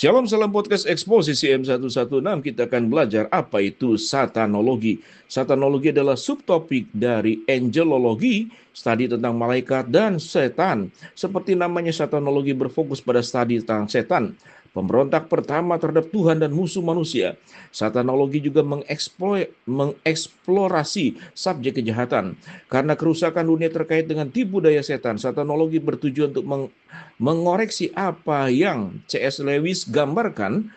Shalom, salam podcast Eksposisi M116. Kita akan belajar apa itu satanologi. Satanologi adalah subtopik dari angelologi, studi tentang malaikat dan setan. Seperti namanya, satanologi berfokus pada studi tentang setan, pemberontak pertama terhadap Tuhan dan musuh manusia. Satanologi juga mengeksplorasi subjek kejahatan. Karena kerusakan dunia terkait dengan tipu daya setan, satanologi bertujuan untuk mengoreksi apa yang C.S. Lewis gambarkan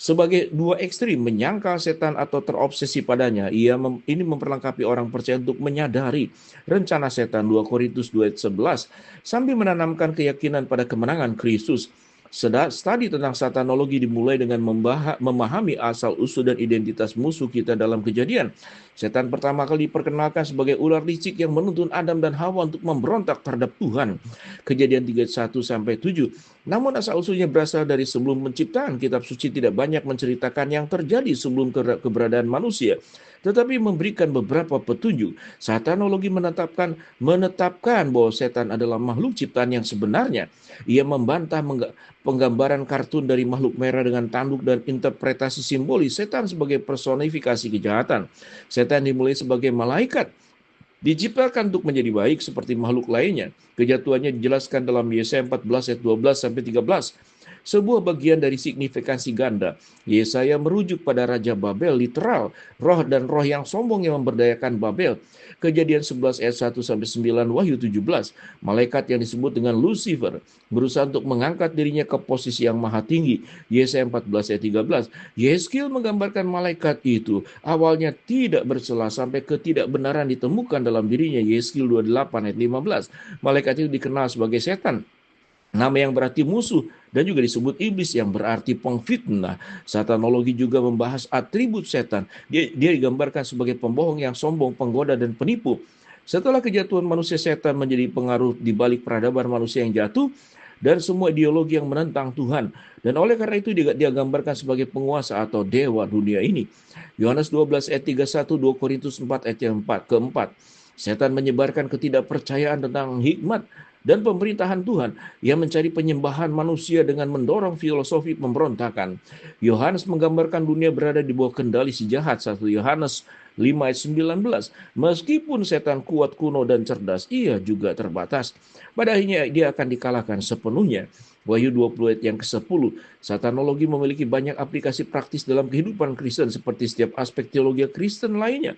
sebagai dua ekstrim, menyangkal setan atau terobsesi padanya. Ini memperlengkapi orang percaya untuk menyadari rencana setan, 2 Korintus 2 ayat 11, sambil menanamkan keyakinan pada kemenangan Kristus. Studi tentang satanologi dimulai dengan memahami asal-usul dan identitas musuh kita dalam Kejadian. Setan pertama kali diperkenalkan sebagai ular licik yang menuntun Adam dan Hawa untuk memberontak terhadap Tuhan. Kejadian 3:1-7. Namun asal-usulnya berasal dari sebelum penciptaan. Kitab suci tidak banyak menceritakan yang terjadi sebelum keberadaan manusia, tetapi memberikan beberapa petunjuk. Satanologi menetapkan bahwa setan adalah makhluk ciptaan yang sebenarnya. Ia membantah penggambaran kartun dari makhluk merah dengan tanduk dan interpretasi simbolis setan sebagai personifikasi kejahatan. Setan dimulai sebagai malaikat, diciptakan untuk menjadi baik seperti makhluk lainnya. Kejatuhannya dijelaskan dalam Yesaya 14 ayat 12-13. Sebuah bagian dari signifikansi ganda. Yesaya merujuk pada Raja Babel, literal, roh dan roh yang sombong yang memberdayakan Babel. Kejadian 11 ayat 1-9, Wahyu 17. Malaikat yang disebut dengan Lucifer berusaha untuk mengangkat dirinya ke posisi yang maha tinggi. Yesaya 14 ayat 13. Yeskil menggambarkan malaikat itu awalnya tidak bercela sampai ketidakbenaran ditemukan dalam dirinya. Yeskil 28 ayat 15. Malaikat itu dikenal sebagai setan, nama yang berarti musuh, dan juga disebut iblis yang berarti pengfitnah. Satanologi juga membahas atribut setan. Dia digambarkan sebagai pembohong yang sombong, penggoda, dan penipu. Setelah kejatuhan manusia, setan menjadi pengaruh di balik peradaban manusia yang jatuh dan semua ideologi yang menentang Tuhan. Dan oleh karena itu dia gambarkan sebagai penguasa atau dewa dunia ini. Yohanes 12 ayat 31, 2 Korintus 4 ayat yang keempat. Setan menyebarkan ketidakpercayaan tentang hikmat dan pemerintahan Tuhan. Ia mencari penyembahan manusia dengan mendorong filosofi pemberontakan. Yohanes menggambarkan dunia berada di bawah kendali si jahat. 1 Yohanes 5 ayat 19. Meskipun setan kuat, kuno, dan cerdas, ia juga terbatas. Pada akhirnya dia akan dikalahkan sepenuhnya. Wahyu 20 ayat yang ke-10. Satanologi memiliki banyak aplikasi praktis dalam kehidupan Kristen seperti setiap aspek teologi Kristen lainnya.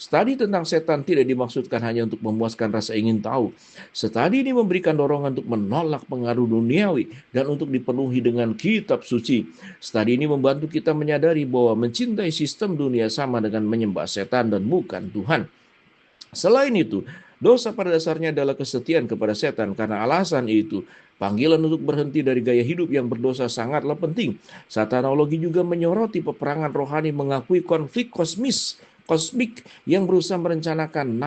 Studi tentang setan tidak dimaksudkan hanya untuk memuaskan rasa ingin tahu. Studi ini memberikan dorongan untuk menolak pengaruh duniawi dan untuk dipenuhi dengan kitab suci. Studi ini membantu kita menyadari bahwa mencintai sistem dunia sama dengan menyembah setan dan bukan Tuhan. Selain itu, dosa pada dasarnya adalah kesetiaan kepada setan. Karena alasan itu, panggilan untuk berhenti dari gaya hidup yang berdosa sangatlah penting. Satanologi juga menyoroti peperangan rohani, mengakui konflik kosmik yang berusaha merencanakan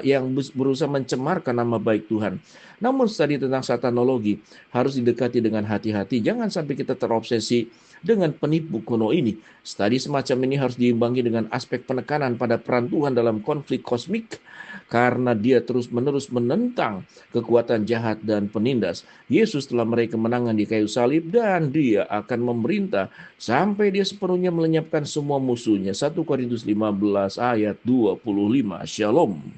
yang berusaha mencemarkan nama baik Tuhan. Namun studi tentang satanologi harus didekati dengan hati-hati. Jangan sampai kita terobsesi dengan penipu kuno ini. Studi semacam ini harus diimbangi dengan aspek penekanan pada peran Tuhan dalam konflik kosmik, karena dia terus-menerus menentang kekuatan jahat dan penindas. Yesus telah meraih kemenangan di kayu salib dan dia akan memerintah sampai dia sepenuhnya melenyapkan semua musuhnya. 1 Korintus 15 ayat 25. Shalom.